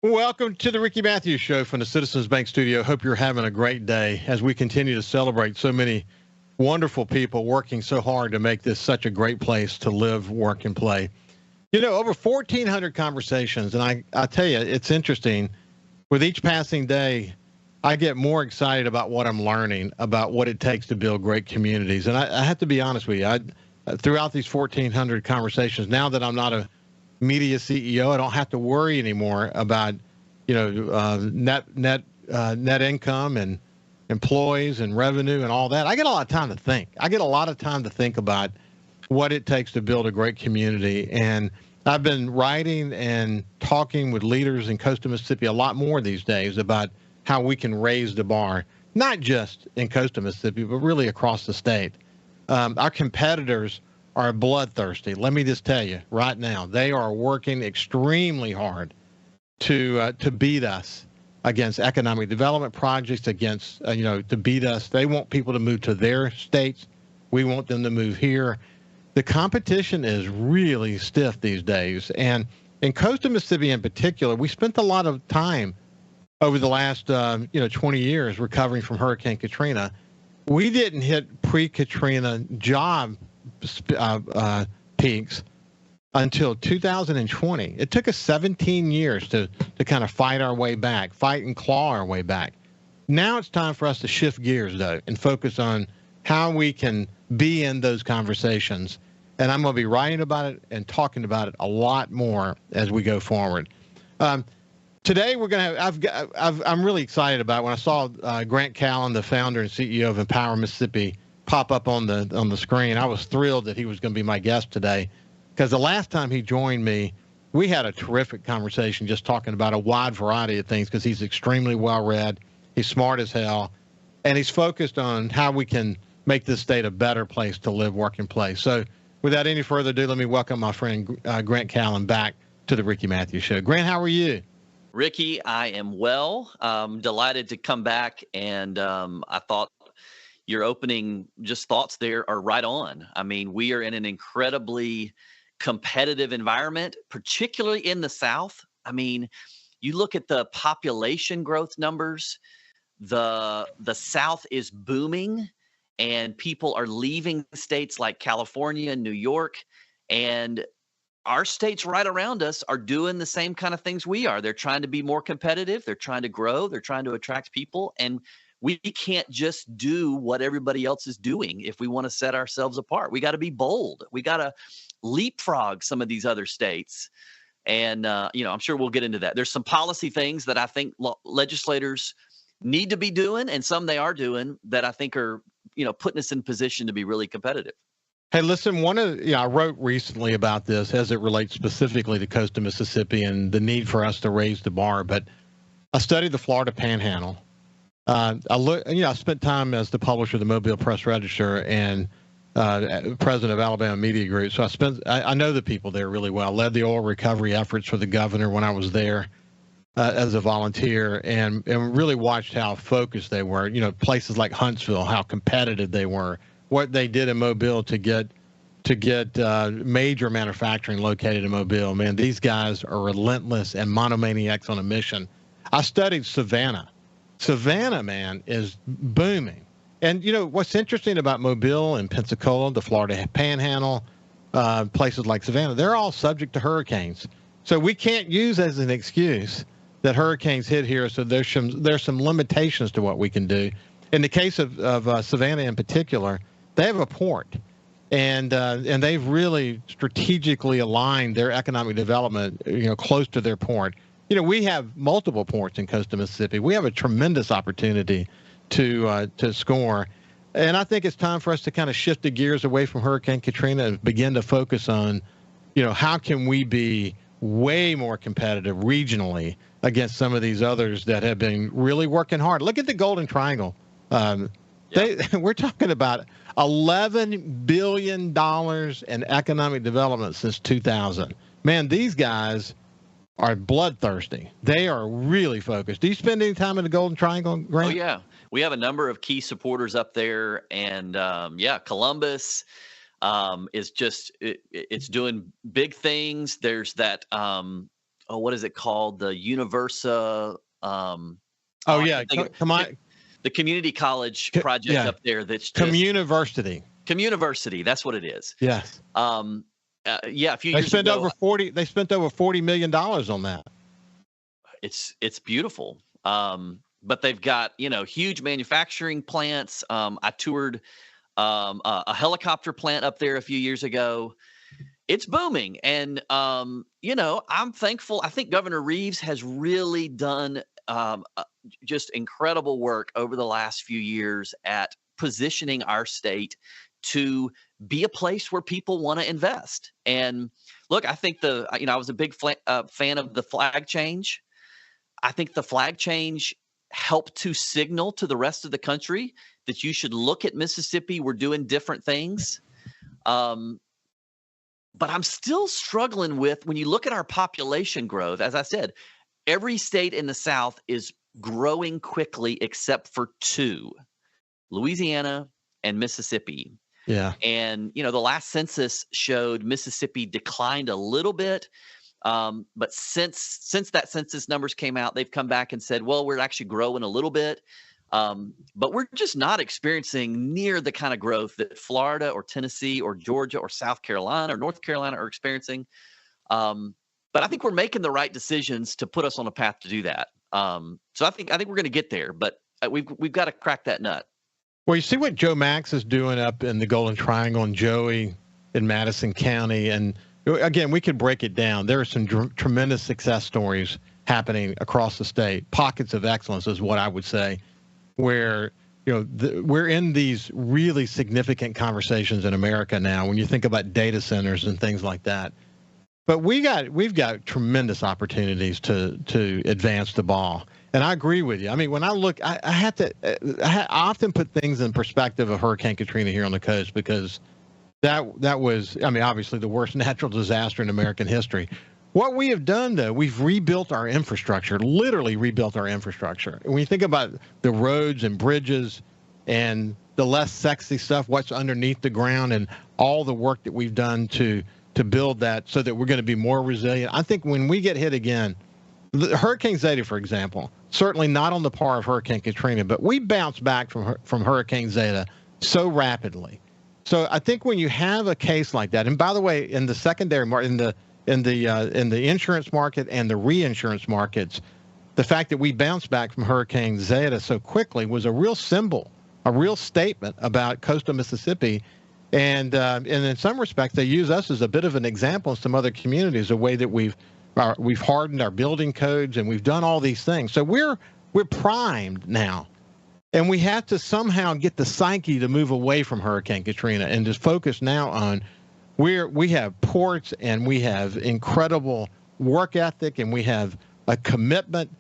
Welcome to the Ricky Matthews Show from the Citizens Bank Studio. Hope you're having a great day as we continue to celebrate so many wonderful people working so hard to make this such a great place to live, work, and play. You know, over 1,400 conversations, and I tell you, it's interesting. With each passing day, I get more excited about what I'm learning, about what it takes to build great communities. And I have to be honest with you, throughout these 1,400 conversations, now that I'm not a media CEO, I don't have to worry anymore about, net income and employees and revenue and all that. I get a lot of time to think. I get a lot of time to think about what it takes to build a great community. And I've been writing and talking with leaders in Coastal Mississippi a lot more these days about how we can raise the bar, not just in Coastal Mississippi, but really across the state. Our competitors are bloodthirsty. Let me just tell you right now, they are working extremely hard to beat us against economic development projects, against, to beat us. They want people to move to their states. We want them to move here. The competition is really stiff these days. And in Coastal Mississippi in particular, we spent a lot of time over the last, 20 years recovering from Hurricane Katrina. We didn't hit pre-Katrina job peaks until 2020. It took us 17 years to kind of fight our way back, fight and claw our way back. Now it's time for us to shift gears, though, and focus on how we can be in those conversations. And I'm going to be writing about it and talking about it a lot more as we go forward. Today we're going to have, I'm really excited about when I saw Grant Callen, the founder and CEO of Empower Mississippi, pop up on the screen. I was thrilled that he was going to be my guest today, because the last time he joined me, we had a terrific conversation just talking about a wide variety of things, because he's extremely well read, he's smart as hell, and he's focused on how we can make this state a better place to live, work, and play. So without any further ado, let me welcome my friend Grant Callen back to the Ricky Matthews Show. Grant, how are you? Ricky, I am well. Delighted to come back, and I thought your opening just thoughts there are right on. I mean, we are in an incredibly competitive environment, particularly in the South. I mean, you look at the population growth numbers, the South is booming, and people are leaving states like California and New York, and our states right around us are doing the same kind of things we are. They're trying to be more competitive. They're trying to grow. They're trying to attract people. And we can't just do what everybody else is doing if we want to set ourselves apart. We got to be bold. We got to leapfrog some of these other states. And, I'm sure we'll get into that. There's some policy things that I think legislators need to be doing, and some they are doing, that I think are, putting us in position to be really competitive. Hey, listen, I wrote recently about this as it relates specifically to Coastal Mississippi and the need for us to raise the bar. But I studied the Florida Panhandle. I spent time as the publisher of the Mobile Press Register and president of Alabama Media Group. So I know the people there really well. I led the oil recovery efforts for the governor when I was there as a volunteer, and really watched how focused they were. Places like Huntsville, how competitive they were. What they did in Mobile to get major manufacturing located in Mobile. Man, these guys are relentless and monomaniacs on a mission. I studied Savannah. Savannah, man, is booming. And, what's interesting about Mobile and Pensacola, the Florida Panhandle, places like Savannah, they're all subject to hurricanes. So we can't use as an excuse that hurricanes hit here, so there's some limitations to what we can do. In the case of Savannah in particular, they have a port, and they've really strategically aligned their economic development, close to their port. We have multiple ports in Coastal Mississippi. We have a tremendous opportunity to score, and I think it's time for us to kind of shift the gears away from Hurricane Katrina and begin to focus on, how can we be way more competitive regionally against some of these others that have been really working hard. Look at the Golden Triangle. We're talking about $11 billion in economic development since 2000. Man, these guys are bloodthirsty. They are really focused. Do you spend any time in the Golden Triangle, Grant? Oh, yeah. We have a number of key supporters up there. And, Columbus is just it's doing big things. There's that what is it called? The Universa. Oh I yeah, can't think of come on, the community college project yeah, up there. That's just Communiversity. Communiversity. That's what it is. Yes, Yeah, a few they years spent ago, over 40. They spent over $40 million on that. it's beautiful. But they've got huge manufacturing plants. I toured a helicopter plant up there a few years ago. It's booming, and I'm thankful. I think Governor Reeves has really done just incredible work over the last few years at positioning our state to be a place where people want to invest. And look, I think I was a big fan of the flag change. I think the flag change helped to signal to the rest of the country that you should look at Mississippi. We're doing different things. But I'm still struggling with, when you look at our population growth, as I said, every state in the South is growing quickly except for two, Louisiana and Mississippi. Yeah. And, the last census showed Mississippi declined a little bit. But since that census numbers came out, they've come back and said, well, we're actually growing a little bit. But we're just not experiencing near the kind of growth that Florida or Tennessee or Georgia or South Carolina or North Carolina are experiencing. But I think we're making the right decisions to put us on a path to do that. So I think we're going to get there, but we've got to crack that nut. Well, you see what Joe Max is doing up in the Golden Triangle and Joey in Madison County. And again, we could break it down. There are some tremendous success stories happening across the state. Pockets of excellence is what I would say, where we're in these really significant conversations in America now when you think about data centers and things like that. But we've got tremendous opportunities to advance the ball. And I agree with you. I mean, when I look, I often put things in perspective of Hurricane Katrina here on the coast, because that was, I mean, obviously the worst natural disaster in American history. What we have done, though, we've rebuilt our infrastructure, literally rebuilt our infrastructure. And when you think about the roads and bridges and the less sexy stuff, what's underneath the ground, and all the work that we've done to build that so that we're going to be more resilient. I think when we get hit again, Hurricane Zeta, for example, certainly not on the par of Hurricane Katrina, but we bounced back from Hurricane Zeta so rapidly. So I think when you have a case like that, and by the way, in the secondary market, in the insurance market and the reinsurance markets, the fact that we bounced back from Hurricane Zeta so quickly was a real symbol, a real statement about coastal Mississippi. And in some respects, they use us as a bit of an example in some other communities, a way that we've hardened our building codes and we've done all these things. So we're primed now, and we have to somehow get the psyche to move away from Hurricane Katrina and just focus now on we have ports, and we have incredible work ethic, and we have a commitment.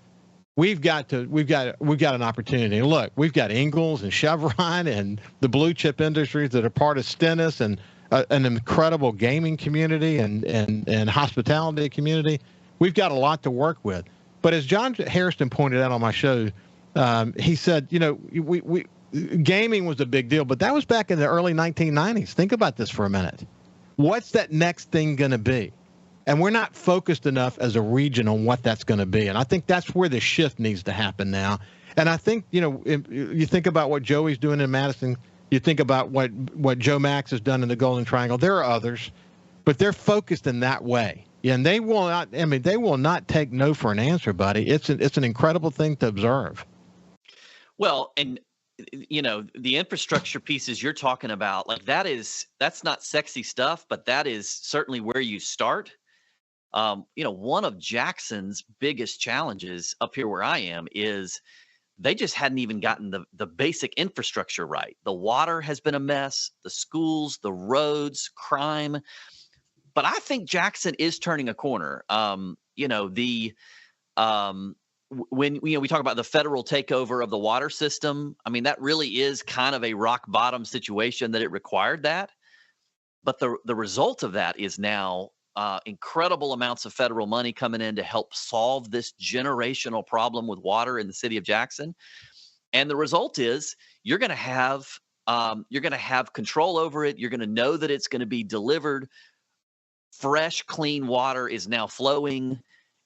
We've got an opportunity. And look, we've got Ingalls and Chevron and the blue chip industries that are part of Stennis, and an incredible gaming community and hospitality community. We've got a lot to work with. But as John Hairston pointed out on my show, he said, we gaming was a big deal, but that was back in the early 1990s. Think about this for a minute. What's that next thing going to be? And we're not focused enough as a region on what that's going to be. And I think that's where the shift needs to happen now. And I think, you think about what Joey's doing in Madison, you think about what Joe Max has done in the Golden Triangle. There are others, but they're focused in that way. And they will not take no for an answer, buddy. It's an incredible thing to observe. Well, and the infrastructure pieces you're talking about, like that's not sexy stuff, but that is certainly where you start. One of Jackson's biggest challenges up here where I am is they just hadn't even gotten the basic infrastructure right. The water has been a mess, the schools, the roads, crime. But I think Jackson is turning a corner. When we talk about the federal takeover of the water system, I mean, that really is kind of a rock bottom situation that it required that. But the result of that is now incredible amounts of federal money coming in to help solve this generational problem with water in the city of Jackson. And the result is you're going to have control over it. You're going to know that it's going to be delivered. Fresh, clean water is now flowing.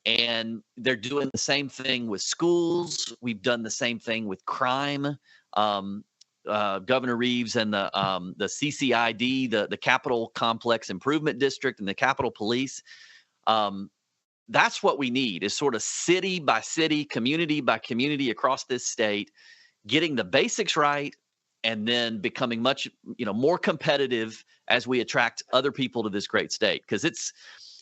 And they're doing the same thing with schools. We've done the same thing with crime. Um, Governor Reeves and the CCID, the Capital Complex Improvement District, and the Capitol Police. That's what we need, is sort of city by city, community by community across this state, getting the basics right, and then becoming much more competitive as we attract other people to this great state, because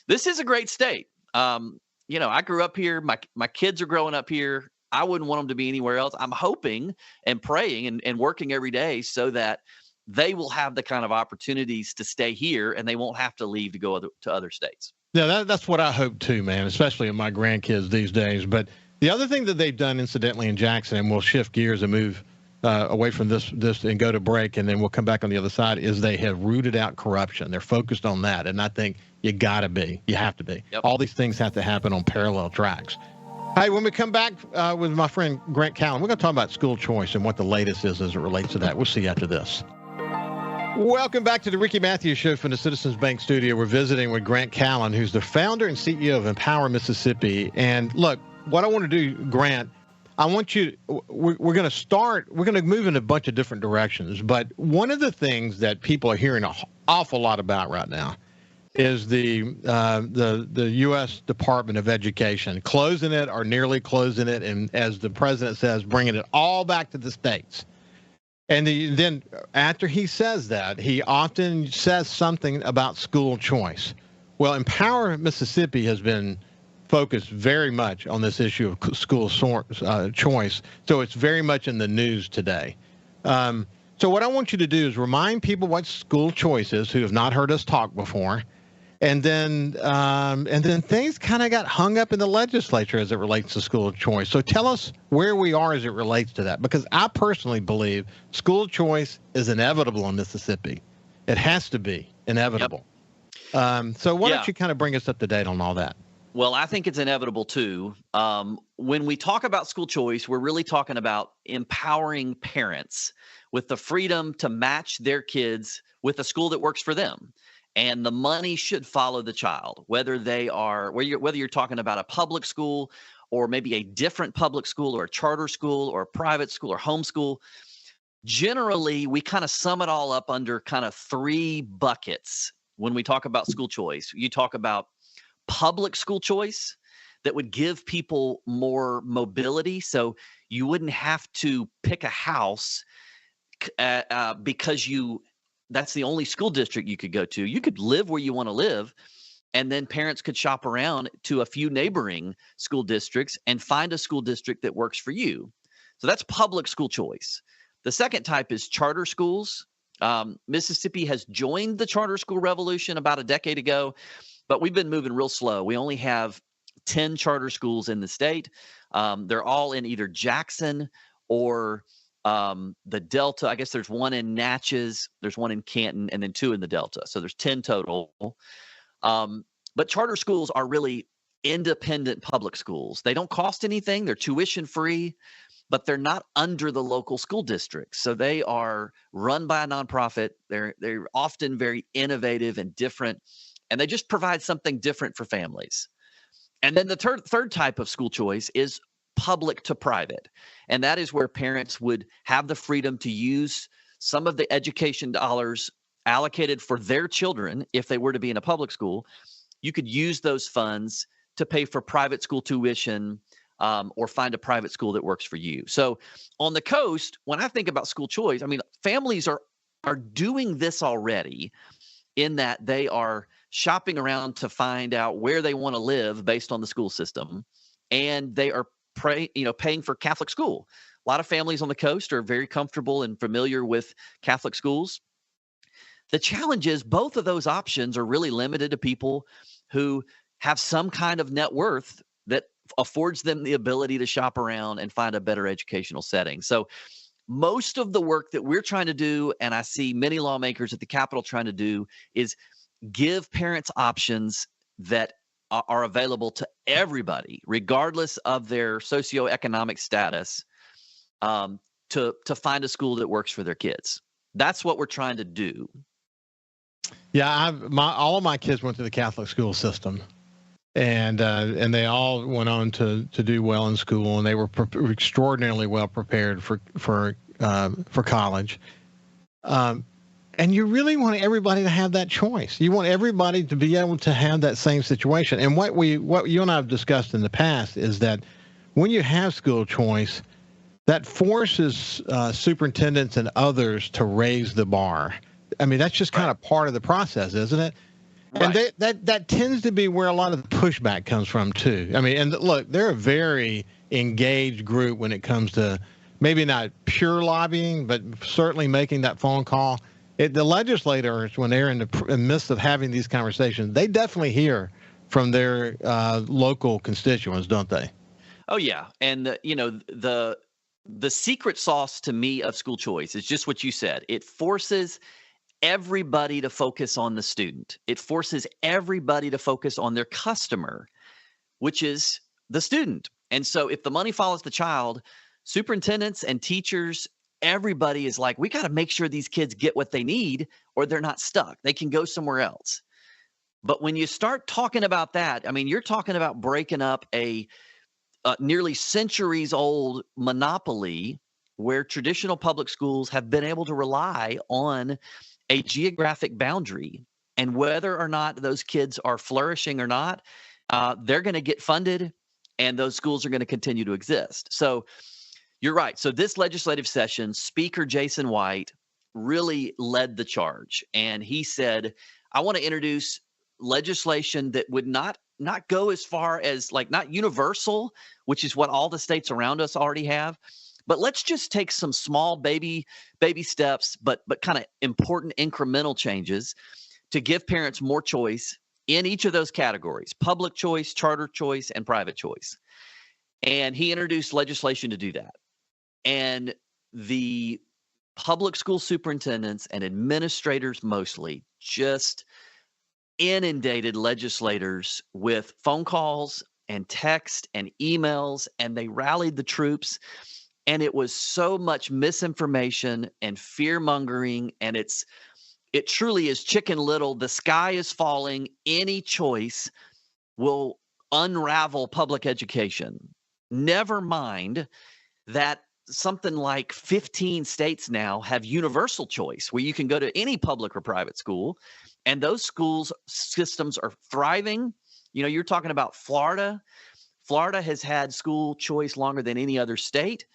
this is a great state. I grew up here. My kids are growing up here. I wouldn't want them to be anywhere else. I'm hoping and praying and working every day so that they will have the kind of opportunities to stay here and they won't have to leave to go to other states. Yeah, that's what I hope too, man, especially in my grandkids these days. But the other thing that they've done, incidentally, in Jackson, and we'll shift gears and move away from this and go to break, and then we'll come back on the other side, is they have rooted out corruption. They're focused on that, and I think you have to be. Yep. All these things have to happen on parallel tracks. Hey, when we come back with my friend Grant Callen, we're going to talk about school choice and what the latest is as it relates to that. We'll see you after this. Welcome back to the Ricky Matthews Show from the Citizens Bank studio. We're visiting with Grant Callen, who's the founder and CEO of Empower Mississippi. And look, what I want to do, Grant, I want you, we're going to move in a bunch of different directions. But one of the things that people are hearing an awful lot about right now is the U.S. Department of Education closing it or nearly closing it. And as the president says, bringing it all back to the states. And then after he says that, he often says something about school choice. Well, Empower Mississippi has been focused very much on this issue of school choice. So it's very much in the news today. So what I want you to do is remind people what school choice is who have not heard us talk before. And then things kind of got hung up in the legislature as it relates to school choice. So tell us where we are as it relates to that, because I personally believe school choice is inevitable in Mississippi. It has to be inevitable. Yep. So why don't you kind of bring us up to date on all that? Well, I think it's inevitable too. When we talk about school choice, we're really talking about empowering parents with the freedom to match their kids with a school that works for them. And the money should follow the child, whether you're talking about a public school or maybe a different public school or a charter school or a private school or homeschool. Generally, we kind of sum it all up under kind of three buckets when we talk about school choice. You talk about public school choice that would give people more mobility. So you wouldn't have to pick a house because that's the only school district you could go to. You could live where you want to live, and then parents could shop around to a few neighboring school districts and find a school district that works for you. So that's public school choice. The second type is charter schools. Mississippi has joined the charter school revolution about a decade ago, but we've been moving real slow. We only have 10 charter schools in the state. They're all in either Jackson or the Delta. I guess there's one in Natchez, there's one in Canton, and then 2 in the Delta. So there's 10 total. But charter schools are really independent public schools. They don't cost anything. They're tuition free, but they're not under the local school district. So they are run by a nonprofit. They're often very innovative and different, and they just provide something different for families. And then the third type of school choice is public to private. And that is where parents would have the freedom to use some of the education dollars allocated for their children. If they were to be in a public school, you could use those funds to pay for private school tuition or find a private school that works for you. So on the coast, when I think about school choice, I mean, families are doing this already, in that they are shopping around to find out where they want to live based on the school system, and they are paying for Catholic school. A lot of families on the coast are very comfortable and familiar with Catholic schools. The challenge is both of those options are really limited to people who have some kind of net worth that affords them the ability to shop around and find a better educational setting. So most of the work that we're trying to do, and I see many lawmakers at the Capitol trying to do, is give parents options that are available to everybody, regardless of their socioeconomic status, to find a school that works for their kids. That's what we're trying to do. Yeah, all of my kids went to the Catholic school system, and they all went on to do well in school, and they were extraordinarily well prepared for college. And you really want everybody to have that choice. You want everybody to be able to have that same situation. And what you and I have discussed in the past is that when you have school choice, that forces superintendents and others to raise the bar. I mean, that's just kind of part of the process, isn't it? Right. And that tends to be where a lot of the pushback comes from, too. I mean, and look, they're a very engaged group when it comes to maybe not pure lobbying, but certainly making that phone call. The legislators, when they're in the midst of having these conversations, they definitely hear from their local constituents, don't they? Oh, yeah. And, the secret sauce to me of school choice is just what you said. It forces everybody to focus on the student. It forces everybody to focus on their customer, which is the student. And so if the money follows the child, superintendents and teachers, everybody is like, we got to make sure these kids get what they need or they're not stuck. They can go somewhere else. But when you start talking about that, I mean, you're talking about breaking up a nearly centuries old monopoly where traditional public schools have been able to rely on a geographic boundary, and whether or not those kids are flourishing or not, they're going to get funded and those schools are going to continue to exist. So you're right. So this legislative session, Speaker Jason White really led the charge. And he said, I want to introduce legislation that would not go as far as not universal, which is what all the states around us already have. But let's just take some small baby steps, but kind of important incremental changes to give parents more choice in each of those categories: public choice, charter choice, and private choice. And he introduced legislation to do that. And the public school superintendents and administrators mostly just inundated legislators with phone calls and text and emails, and they rallied the troops. And it was so much misinformation and fear mongering. And it truly is Chicken Little. The sky is falling. Any choice will unravel public education. Never mind that something like 15 states now have universal choice, where you can go to any public or private school, and those schools systems are thriving. You're talking about Florida. Florida has had school choice longer than any other state,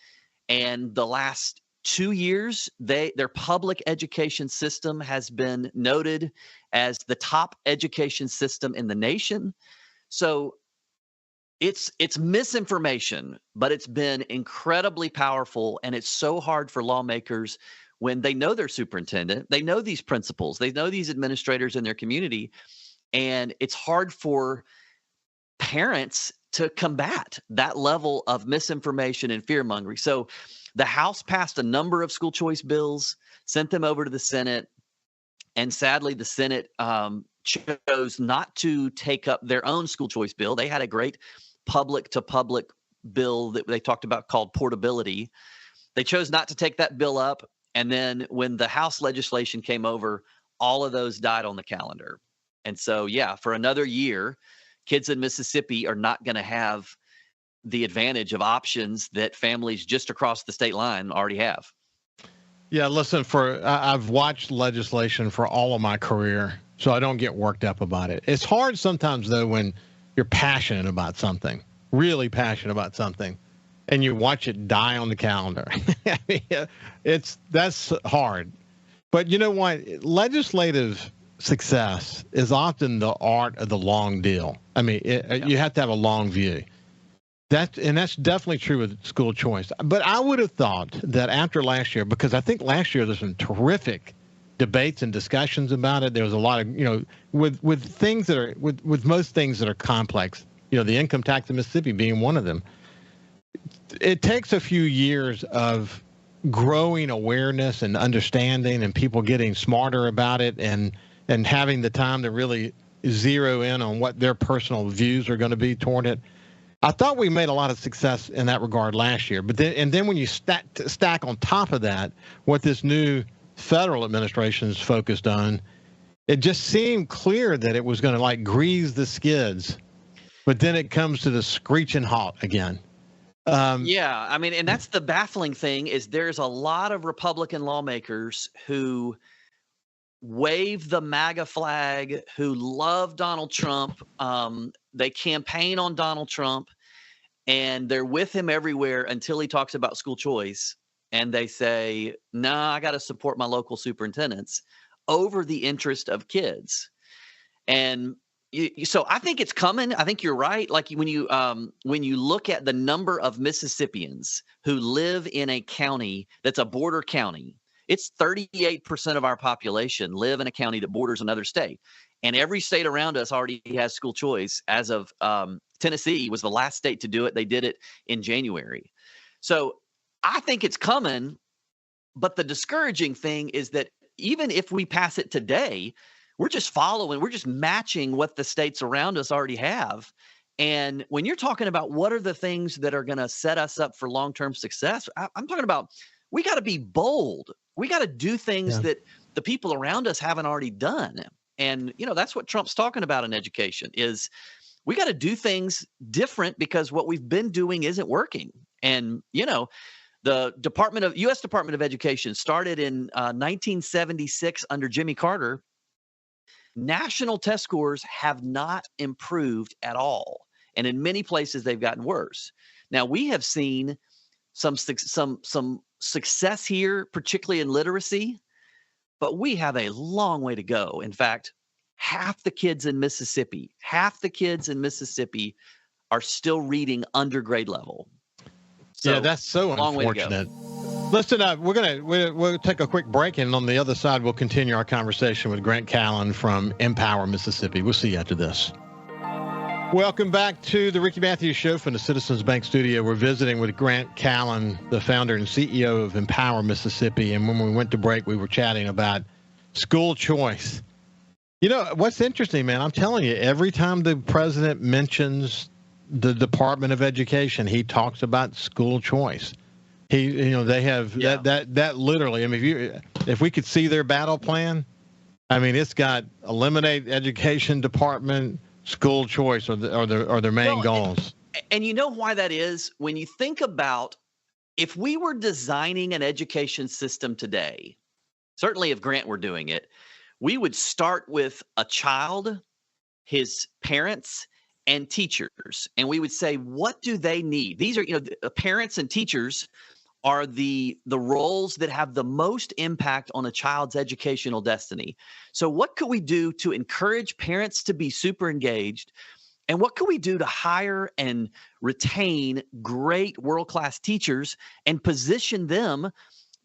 and the last 2 years, their public education system has been noted as the top education system in the nation. So it's misinformation, but it's been incredibly powerful, and it's so hard for lawmakers when they know their superintendent, they know these principals, they know these administrators in their community, and it's hard for parents to combat that level of misinformation and fear mongering. So the House passed a number of school choice bills, sent them over to the Senate, and sadly the Senate chose not to take up their own school choice bill. They had a great public to public bill that they talked about called portability. They chose not to take that bill up. And then when the House legislation came over, all of those died on the calendar. And so, for another year, kids in Mississippi are not going to have the advantage of options that families just across the state line already have. Yeah, listen, I've watched legislation for all of my career, so I don't get worked up about it. It's hard sometimes, though, when you're passionate about something, really passionate about something, and you watch it die on the calendar. That's hard. But you know what? Legislative success is often the art of the long deal. I mean, you have to have a long view. That's definitely true with school choice. But I would have thought that after last year, because I think last year there's some terrific debates and discussions about it. There was a lot of, with things that are, with most things that are complex, the income tax in Mississippi being one of them. It takes a few years of growing awareness and understanding and people getting smarter about it and having the time to really zero in on what their personal views are going to be toward it. I thought we made a lot of success in that regard last year, but then when you stack on top of that what this new federal administration is focused on, it just seemed clear that it was going to grease the skids but then it comes to the screeching halt again. Yeah, I mean, and that's the baffling thing is there's a lot of Republican lawmakers who wave the MAGA flag, who love Donald Trump. They campaign on Donald Trump, and they're with him everywhere until he talks about school choice. And they say, "Nah, I got to support my local superintendents over the interest of kids." And so I think it's coming. I think you're right. Like when you look at the number of Mississippians who live in a county that's a border county, it's 38% of our population live in a county that borders another state. And every state around us already has school choice. As of Tennessee was the last state to do it. They did it in January. So I think it's coming. But the discouraging thing is that even if we pass it today, we're just following, we're just matching what the states around us already have. And when you're talking about what are the things that are going to set us up for long-term success, I'm talking about we got to be bold. We got to do things that the people around us haven't already done. And, that's what Trump's talking about in education is we got to do things different because what we've been doing isn't working. And, the U.S. Department of Education started in 1976 under Jimmy Carter. National test scores have not improved at all. And in many places, they've gotten worse. Now, we have seen some success here, particularly in literacy, but we have a long way to go. In fact, half the kids in Mississippi are still reading under grade level. So that's so unfortunate. Listen, we'll take a quick break, and on the other side, we'll continue our conversation with Grant Callen from Empower, Mississippi. We'll see you after this. Welcome back to the Ricky Matthews Show from the Citizens Bank Studio. We're visiting with Grant Callen, the founder and CEO of Empower, Mississippi. And when we went to break, we were chatting about school choice. What's interesting, man, I'm telling you, every time the president mentions the Department of Education, he talks about school choice. They have that literally. I mean, if we could see their battle plan, I mean, it's got eliminate education department, school choice, or their main goals. And you know why that is? When you think about if we were designing an education system today, certainly if Grant were doing it, we would start with a child, his parents, and teachers, and we would say, what do they need? These are, parents and teachers are the roles that have the most impact on a child's educational destiny. So what could we do to encourage parents to be super engaged? And what could we do to hire and retain great world-class teachers and position them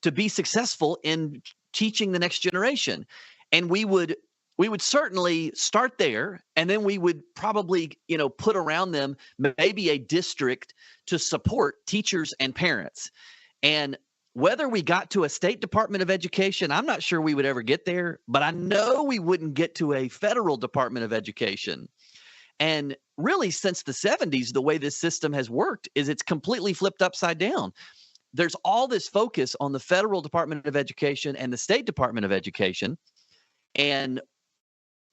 to be successful in teaching the next generation? And we would certainly start there, and then we would probably, put around them maybe a district to support teachers and parents. And whether we got to a state Department of Education, I'm not sure we would ever get there, but I know we wouldn't get to a federal Department of Education. And really, since the 70s, the way this system has worked is it's completely flipped upside down. There's all this focus on the federal Department of Education and the state Department of Education. And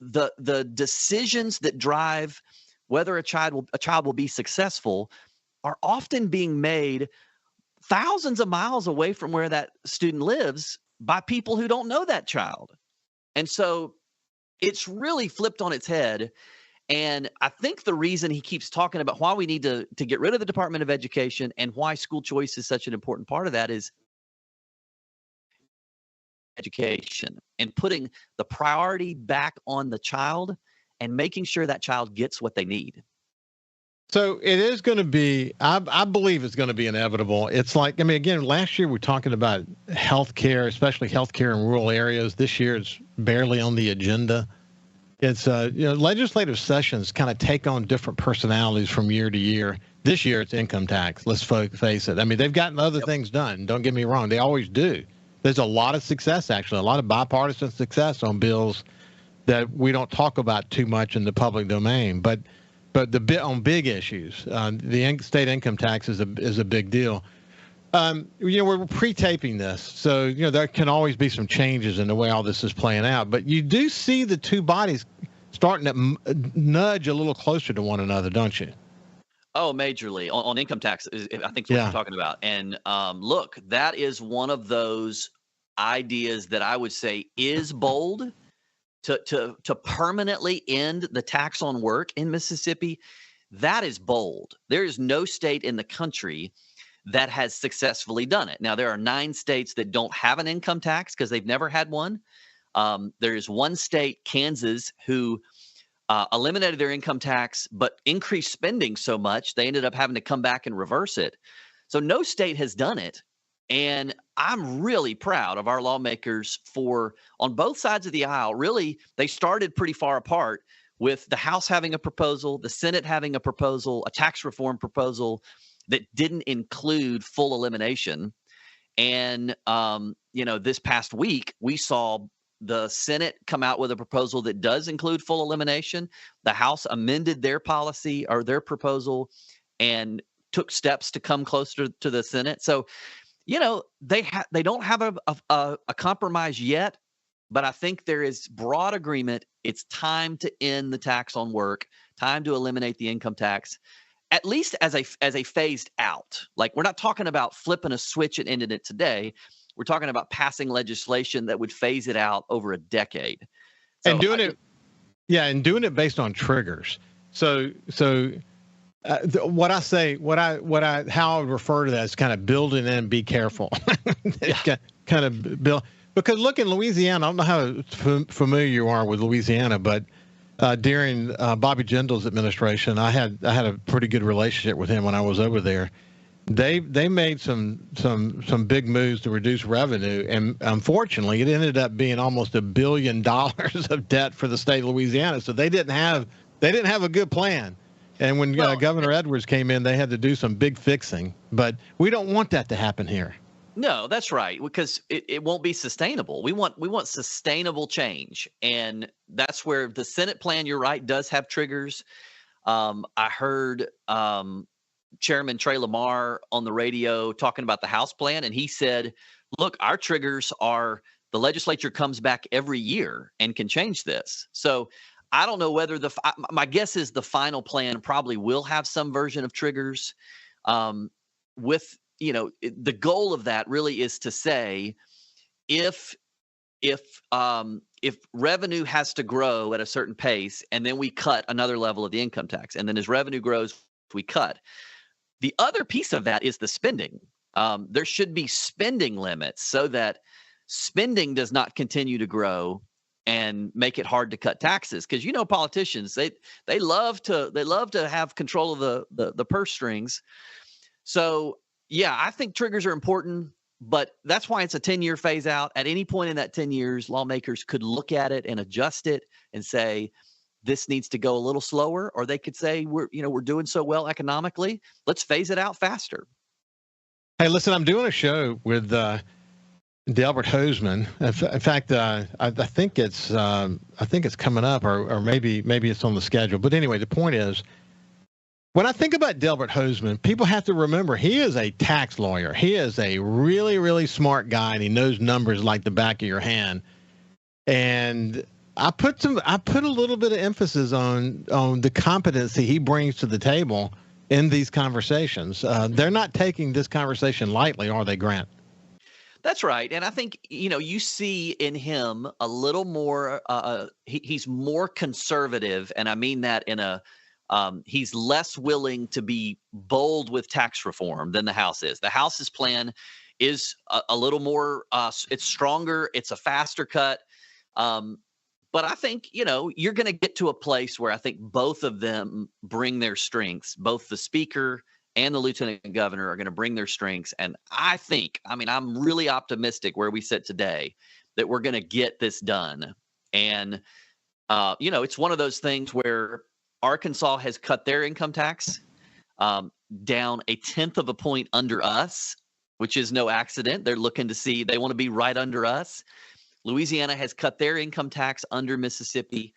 the decisions that drive whether a child will be successful are often being made thousands of miles away from where that student lives by people who don't know that child. And so it's really flipped on its head. And I think the reason he keeps talking about why we need to get rid of the Department of Education and why school choice is such an important part of that is education and putting the priority back on the child and making sure that child gets what they need. So it is going to be, I believe it's going to be inevitable. It's like, I mean, again, last year we were talking about healthcare, especially healthcare in rural areas. This year it's barely on the agenda. It's, legislative sessions kind of take on different personalities from year to year. This year it's income tax. Let's face it. I mean, they've gotten other things done. Don't get me wrong. They always do. There's a lot of success, actually, a lot of bipartisan success on bills that we don't talk about too much in the public domain. But the bit on big issues, the state income tax is a big deal. We're pre-taping this, so there can always be some changes in the way all this is playing out. But you do see the two bodies starting to nudge a little closer to one another, don't you? Oh, majorly on income tax, I think is what you're Yeah. talking about. And look, that is one of those ideas that I would say is bold to permanently end the tax on work in Mississippi. That is bold. There is no state in the country that has successfully done it. Now, there are 9 states that don't have an income tax because they've never had one. There is one state, Kansas, who eliminated their income tax, but increased spending so much, they ended up having to come back and reverse it. So no state has done it. And I'm really proud of our lawmakers for, on both sides of the aisle, really, they started pretty far apart with the House having a proposal, the Senate having a proposal, a tax reform proposal that didn't include full elimination. And, this past week, we saw the Senate come out with a proposal that does include full elimination. The House amended their policy or their proposal and took steps to come closer to the Senate. So, they don't have a compromise yet, but I think there is broad agreement. It's time to end the tax on work, time to eliminate the income tax, at least as a phased out. Like, we're not talking about flipping a switch and ending it today. We're talking about passing legislation that would phase it out over a decade. So And doing it based on triggers. So what I say, how I would refer to that is kind of build it in, be careful. Kind of build, because look, in Louisiana, I don't know how familiar you are with Louisiana, but during Bobby Jindal's administration, I had a pretty good relationship with him when I was over there. They made some big moves to reduce revenue, and unfortunately, it ended up being almost $1 billion of debt for the state of Louisiana. So they didn't have a good plan. And when Governor Edwards came in, they had to do some big fixing. But we don't want that to happen here. No, that's right, because it won't be sustainable. We want sustainable change, and that's where the Senate plan, you're right, does have triggers. I heard Chairman Trey Lamar on the radio talking about the House plan, and he said, look, our triggers are the legislature comes back every year and can change this. So I don't know whether my guess is the final plan probably will have some version of triggers. The goal of that really is to say, if revenue has to grow at a certain pace, and then we cut another level of the income tax, and then as revenue grows, we cut. The other piece of that is the spending. There should be spending limits so that spending does not continue to grow and make it hard to cut taxes. Because politicians, they love to have control of the purse strings. So yeah, I think triggers are important, but that's why it's a 10-year phase out. At any point in that 10 years, lawmakers could look at it and adjust it and say, this needs to go a little slower, or they could say we're doing so well economically, let's phase it out faster. Hey, listen, I'm doing a show with Delbert Hosemann. In fact, I think it's coming up, or maybe it's on the schedule. But anyway, the point is, when I think about Delbert Hosemann, people have to remember he is a tax lawyer. He is a really, really smart guy, and he knows numbers like the back of your hand. And I put a little bit of emphasis on the competency he brings to the table in these conversations. They're not taking this conversation lightly, are they, Grant? That's right. And I think, you see in him a little more, he's more conservative. And I mean that in he's less willing to be bold with tax reform than the House is. The House's plan is a little more, it's stronger. It's a faster cut. But I think, you're going to get to a place where I think both of them bring their strengths. Both the speaker and the lieutenant governor are going to bring their strengths. And I'm really optimistic where we sit today that we're going to get this done. And, it's one of those things where Arkansas has cut their income tax down 1/10 of a point under us, which is no accident. They're looking to see, they want to be right under us. Louisiana has cut their income tax under Mississippi.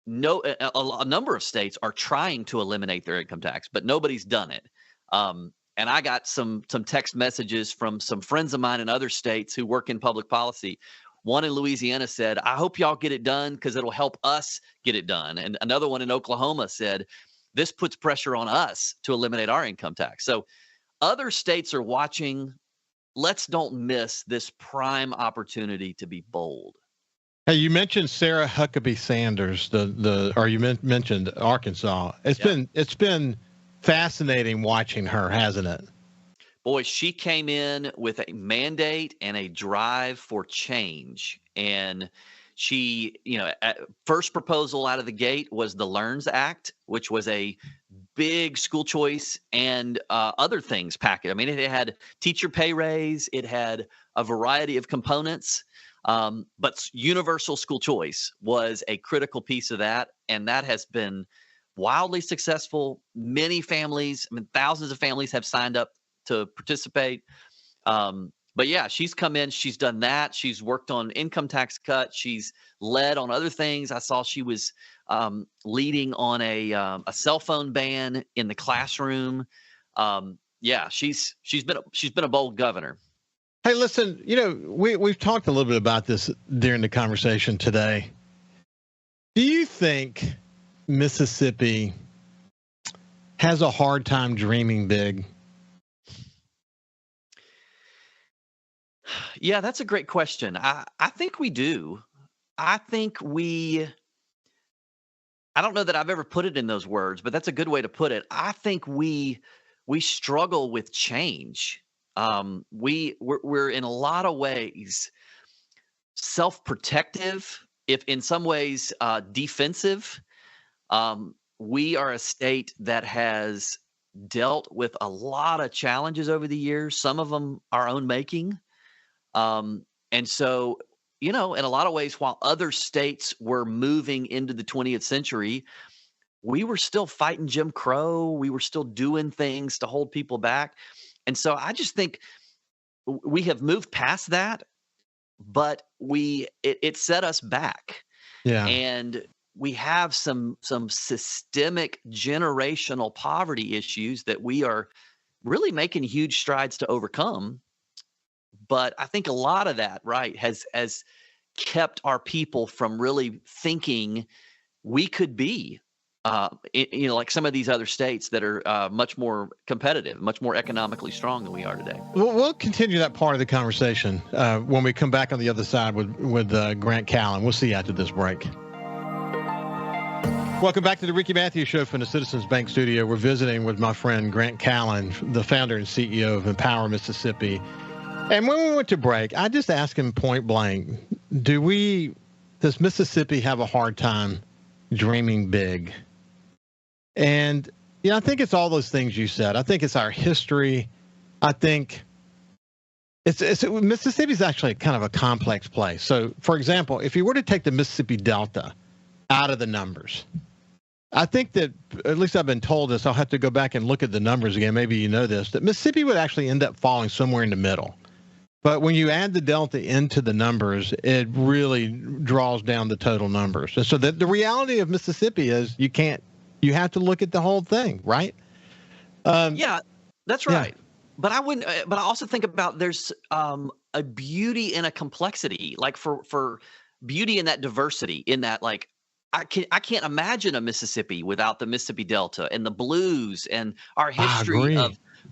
A number of states are trying to eliminate their income tax, but nobody's done it. And I got some text messages from some friends of mine in other states who work in public policy One in Louisiana said, I hope y'all get it done because it'll help us get it done. And another one in Oklahoma said, this puts pressure on us to eliminate our income tax. So other states are watching. Let's don't miss this prime opportunity to be bold. Hey, you mentioned Sarah Huckabee Sanders, or you mentioned Arkansas. It's been fascinating watching her, hasn't it? Boy, she came in with a mandate and a drive for change. And she, first proposal out of the gate was the LEARNS Act, which was a big school choice and other things package. I mean, it had teacher pay raise. It had a variety of components. But universal school choice was a critical piece of that. And that has been wildly successful. Many families, thousands of families have signed up to participate. But yeah, she's come in, she's done that. She's worked on income tax cuts. She's led on other things. I saw she was leading on a cell phone ban in the classroom. Yeah, she's been a bold governor. Hey, listen, we've talked a little bit about this during the conversation today. Do you think Mississippi has a hard time dreaming big? Yeah, that's a great question. I think we do. I don't know that I've ever put it in those words, but that's a good way to put it. I think we struggle with change. We're in a lot of ways self-protective, if in some ways defensive. We are a state that has dealt with a lot of challenges over the years, some of them our own making. And so, in a lot of ways, while other states were moving into the 20th century, we were still fighting Jim Crow. We were still doing things to hold people back. And so I just think we have moved past that, but it set us back. Yeah. And we have some systemic generational poverty issues that we are really making huge strides to overcome. But I think a lot of that, right, has kept our people from really thinking we could be, like some of these other states that are much more competitive, much more economically strong than we are today. We'll continue that part of the conversation when we come back on the other side with Grant Callen. We'll see you after this break. Welcome back to the Ricky Matthews Show from the Citizens Bank Studio. We're visiting with my friend Grant Callen, the founder and CEO of Empower Mississippi. And when we went to break, I just asked him point blank, does Mississippi have a hard time dreaming big? And, I think it's all those things you said. I think it's our history. I think Mississippi's actually kind of a complex place. So, for example, if you were to take the Mississippi Delta out of the numbers, I think that, at least I've been told this, I'll have to go back and look at the numbers again. Maybe you know this, that Mississippi would actually end up falling somewhere in the middle. But when you add the Delta into the numbers, it really draws down the total numbers. And so the reality of Mississippi is you have to look at the whole thing, right? Yeah, that's right. Yeah. But I also think about there's a beauty and a complexity, like for beauty in that diversity, in that, like, I can't imagine a Mississippi without the Mississippi Delta and the blues and our history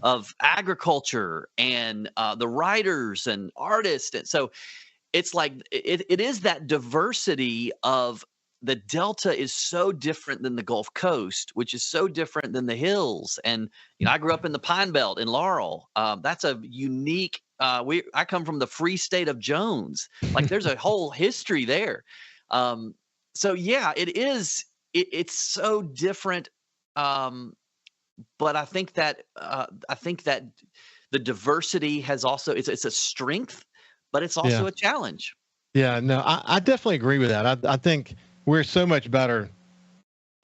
of agriculture and the writers and artists. And so it's like it is that diversity of the Delta is so different than the Gulf Coast, which is so different than the hills. And I grew up in the Pine Belt in Laurel. That's a unique. I come from the Free State of Jones. Like, there's a whole history there. So yeah, it is. It's so different. But I think that the diversity has also it's a strength, but it's also a challenge. Yeah, no, I definitely agree with that. I think we're so much better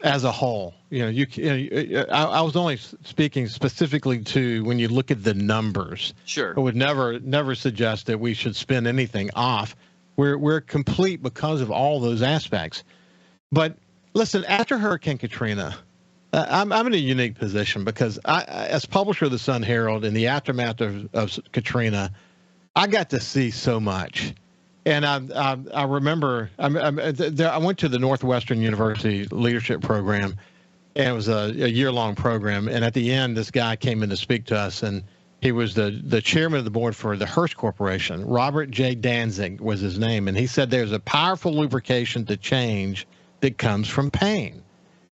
as a whole. I was only speaking specifically to when you look at the numbers. Sure, I would never suggest that we should spin anything off. We're complete because of all those aspects. But listen, after Hurricane Katrina, I'm in a unique position because as publisher of the Sun Herald in the aftermath of Katrina, I got to see so much. And I remember I went to the Northwestern University Leadership Program, and it was a year-long program. And at the end, this guy came in to speak to us, and he was the chairman of the board for the Hearst Corporation. Robert J. Danzig was his name, and he said there's a powerful lubrication to change that comes from pain.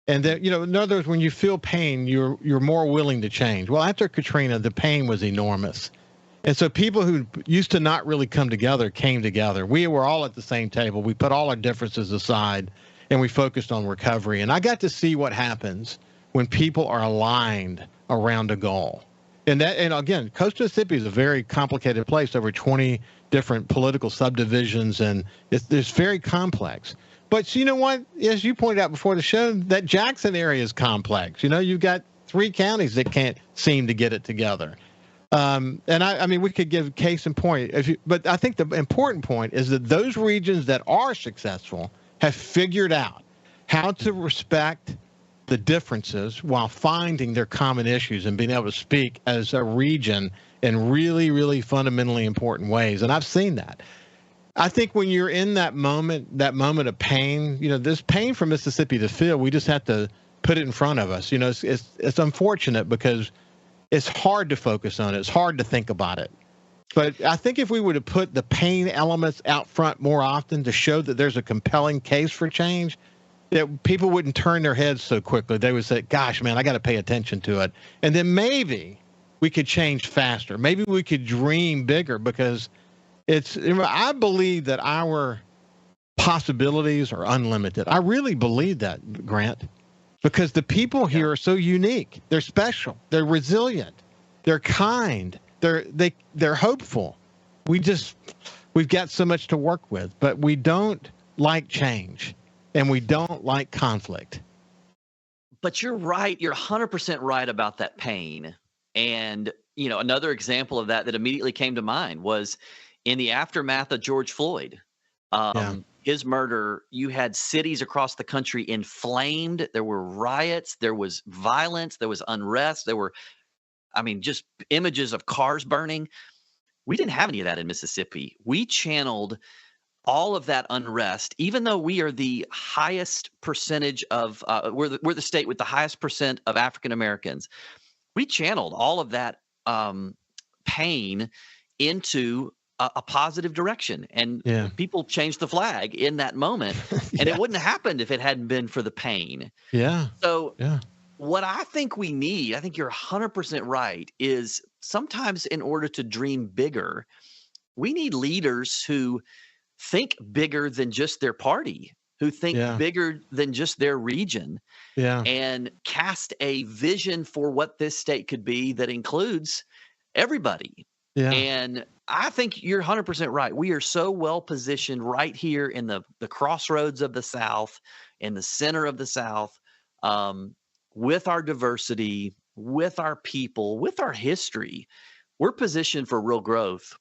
And that, in other words, when you feel pain, you're more willing to change. Well, after Katrina, the pain was enormous. And so people who used to not really come together came together. We were all at the same table. We put all our differences aside, and we focused on recovery. And I got to see what happens when people are aligned around a goal. And again, Coastal Mississippi is a very complicated place, over 20 different political subdivisions, and it's very complex. But you know what? As you pointed out before the show, that Jackson area is complex. You've got 3 counties that can't seem to get it together. And I mean, we could give case in point, but I think the important point is that those regions that are successful have figured out how to respect the differences while finding their common issues and being able to speak as a region in really, really fundamentally important ways. And I've seen that. I think when you're in that moment of pain, this pain from Mississippi to feel, we just have to put it in front of us. It's unfortunate because it's hard to focus on it. It's hard to think about it. But I think if we were to put the pain elements out front more often to show that there's a compelling case for change, that people wouldn't turn their heads so quickly. They would say, gosh, man, I got to pay attention to it. And then maybe we could change faster. Maybe we could dream bigger, because I believe that our possibilities are unlimited. I really believe that, Grant, because the people here are so unique. They're special. They're resilient. They're kind. They're hopeful. We've got so much to work with, but we don't like change, and we don't like conflict. But you're right. You're 100% right about that pain. And, another example of that immediately came to mind was in the aftermath of George Floyd. His murder, you had cities across the country inflamed. There were riots. There was violence. There was unrest. There were, just images of cars burning. We didn't have any of that in Mississippi. We channeled all of that unrest, even though we are the highest percentage of, we're the state with the highest percent of African Americans. We channeled all of that pain into a positive direction, and people changed the flag in that moment. And it wouldn't have happened if it hadn't been for the pain. So what I think we need, I think you're 100% right, is sometimes in order to dream bigger, we need leaders who think bigger than just their party, who think bigger than just their region, and cast a vision for what this state could be that includes everybody. And I think you're 100% right. We are so well positioned right here in the crossroads of the South, in the center of the South, with our diversity, with our people, with our history. We're positioned for real growth.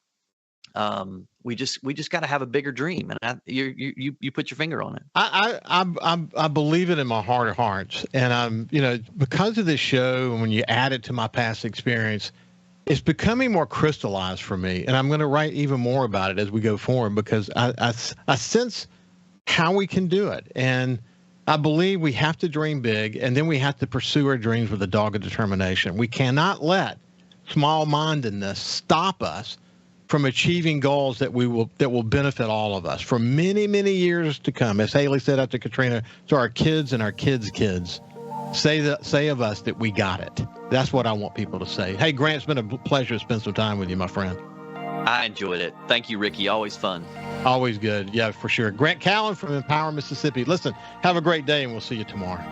We just got to have a bigger dream, and you put your finger on it. I believe it in my heart of hearts, and because of this show, and when you add it to my past experience, it's becoming more crystallized for me, and I'm going to write even more about it as we go forward, because I sense how we can do it, and I believe we have to dream big, and then we have to pursue our dreams with a dogged determination. We cannot let small-mindedness stop us from achieving goals that will benefit all of us for many, many years to come. As Haley said after Katrina, to our kids and our kids' kids, say of us that we got it. That's what I want people to say. Hey, Grant, it's been a pleasure to spend some time with you, my friend. I enjoyed it. Thank you, Ricky. Always fun. Always good. Yeah, for sure. Grant Callen from Empower, Mississippi. Listen, have a great day, and we'll see you tomorrow.